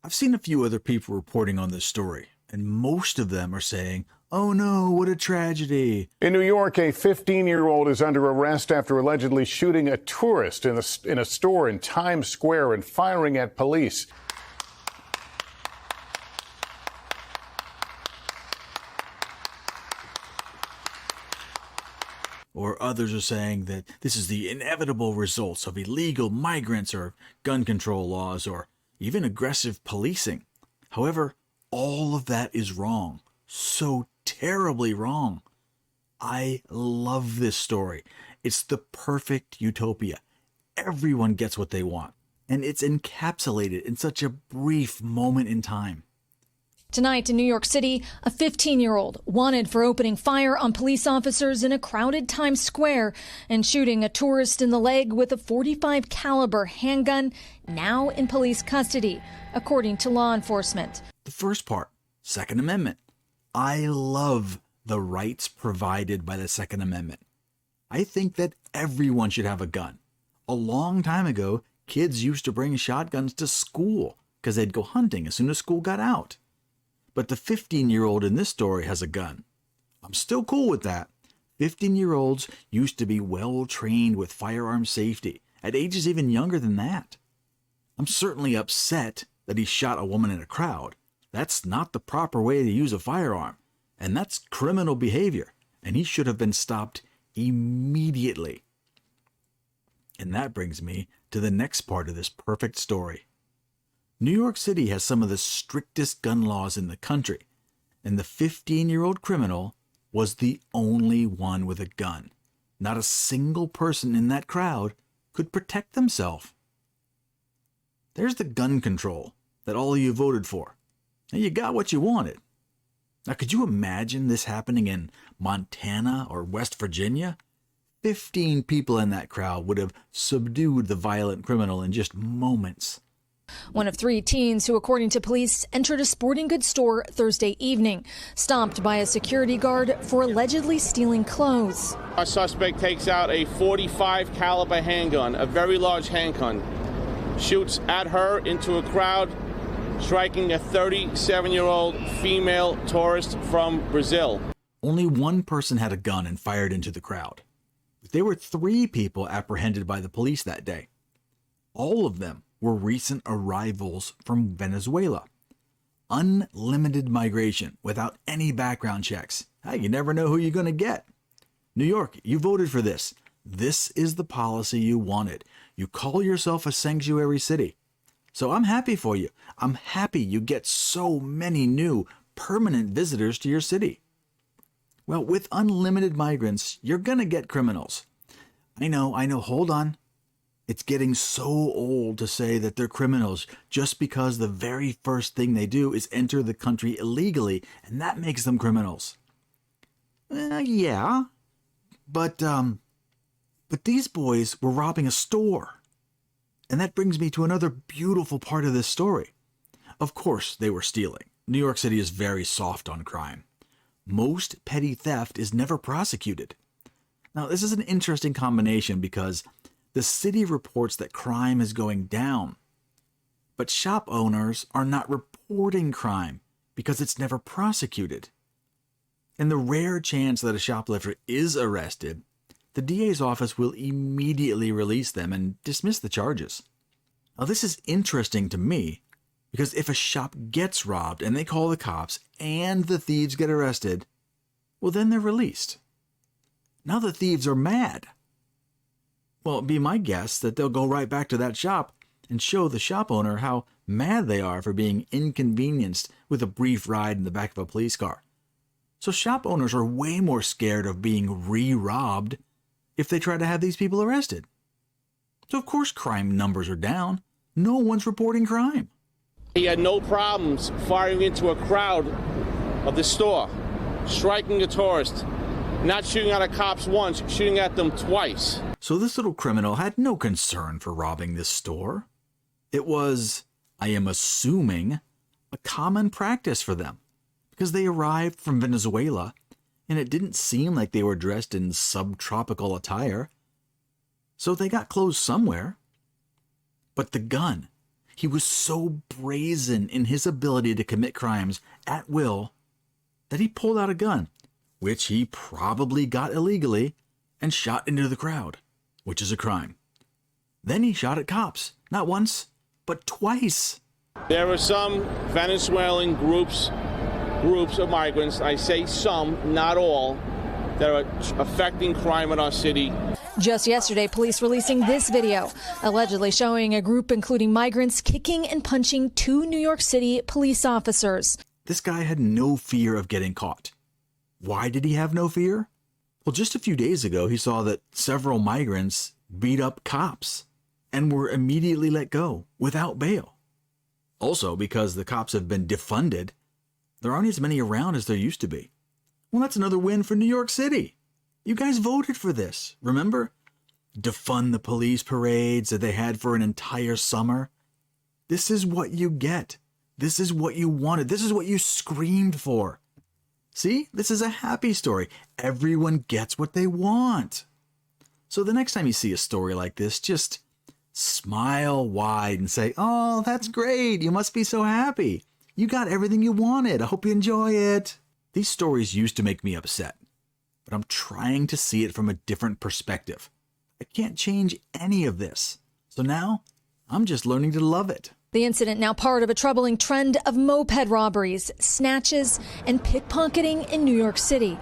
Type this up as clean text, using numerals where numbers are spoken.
I've seen a few other people reporting on this story, and most of them are saying, "Oh no, what a tragedy." In New York, a 15-year-old is under arrest after allegedly shooting a tourist in a store in Times Square and firing at police. Or others are saying that this is the inevitable results of illegal migrants or gun control laws or even aggressive policing. However, all of that is wrong. So terribly wrong. I love this story. It's the perfect utopia. Everyone gets what they want, and it's encapsulated in such a brief moment in time. Tonight in New York City, a 15-year-old wanted for opening fire on police officers in a crowded Times Square and shooting a tourist in the leg with a .45 caliber handgun, now in police custody, according to law enforcement. The first part, Second Amendment. I love the rights provided by the Second Amendment. I think that everyone should have a gun. A long time ago, kids used to bring shotguns to school because they'd go hunting as soon as school got out. But the 15-year-old in this story has a gun. I'm still cool with that. 15-year-olds used to be well trained with firearm safety, at ages even younger than that. I'm certainly upset that he shot a woman in a crowd. That's not the proper way to use a firearm, and that's criminal behavior, and he should have been stopped immediately. And that brings me to the next part of this perfect story. New York City has some of the strictest gun laws in the country, and the 15-year-old criminal was the only one with a gun. Not a single person in that crowd could protect themselves. There's the gun control that all of you voted for, and you got what you wanted. Now, could you imagine this happening in Montana or West Virginia? 15 people in that crowd would have subdued the violent criminal in just moments. One of 3 teens who, according to police, entered a sporting goods store Thursday evening, stopped by a security guard for allegedly stealing clothes. Our suspect takes out a .45 caliber handgun, a very large handgun, shoots at her into a crowd, striking a 37-year-old female tourist from Brazil. Only one person had a gun and fired into the crowd. There were 3 people apprehended by the police that day. All of them were recent arrivals from Venezuela. Unlimited migration without any background checks. Hey, you never know who you're going to get. New York, you voted for this. This is the policy you wanted. You call yourself a sanctuary city. So I'm happy for you. I'm happy you get so many new permanent visitors to your city. Well, with unlimited migrants, you're going to get criminals. I know, hold on. It's getting so old to say that they're criminals just because the very first thing they do is enter the country illegally, and that makes them criminals. Yeah, but these boys were robbing a store. And that brings me to another beautiful part of this story. Of course, they were stealing. New York City is very soft on crime. Most petty theft is never prosecuted. Now, this is an interesting combination because the city reports that crime is going down, but shop owners are not reporting crime because it's never prosecuted. In the rare chance that a shoplifter is arrested, the DA's office will immediately release them and dismiss the charges. Now, this is interesting to me because if a shop gets robbed and they call the cops and the thieves get arrested, well, then they're released. Now the thieves are mad. Well, it'd be my guess that they'll go right back to that shop and show the shop owner how mad they are for being inconvenienced with a brief ride in the back of a police car. So shop owners are way more scared of being re-robbed if they try to have these people arrested. So of course crime numbers are down. No one's reporting crime. He had no problems firing into a crowd of the store, striking a tourist, not shooting at a cops once, shooting at them twice. So this little criminal had no concern for robbing this store. It was, I am assuming, a common practice for them because they arrived from Venezuela and it didn't seem like they were dressed in subtropical attire. So they got clothes somewhere. But the gun, He was so brazen in his ability to commit crimes at will that he pulled out a gun, which he probably got illegally, and shot into the crowd, which is a crime. Then he shot at cops, not once, but twice. There are some Venezuelan groups of migrants, I say some, not all, that are affecting crime in our city. Just yesterday, police releasing this video, allegedly showing a group including migrants kicking and punching 2 New York City police officers. This guy had no fear of getting caught. Why did he have no fear? Well, just a few days ago, he saw that several migrants beat up cops and were immediately let go without bail. Also, because the cops have been defunded, there aren't as many around as there used to be. Well, that's another win for New York City. You guys voted for this, remember? Defund the police parades that they had for an entire summer. This is what you get. This is what you wanted. This is what you screamed for. See, this is a happy story. Everyone gets what they want. So the next time you see a story like this, just smile wide and say, "Oh, that's great. You must be so happy. You got everything you wanted. I hope you enjoy it." These stories used to make me upset, but I'm trying to see it from a different perspective. I can't change any of this. So now I'm just learning to love it. The incident now part of a troubling trend of moped robberies, snatches, and pickpocketing in New York City.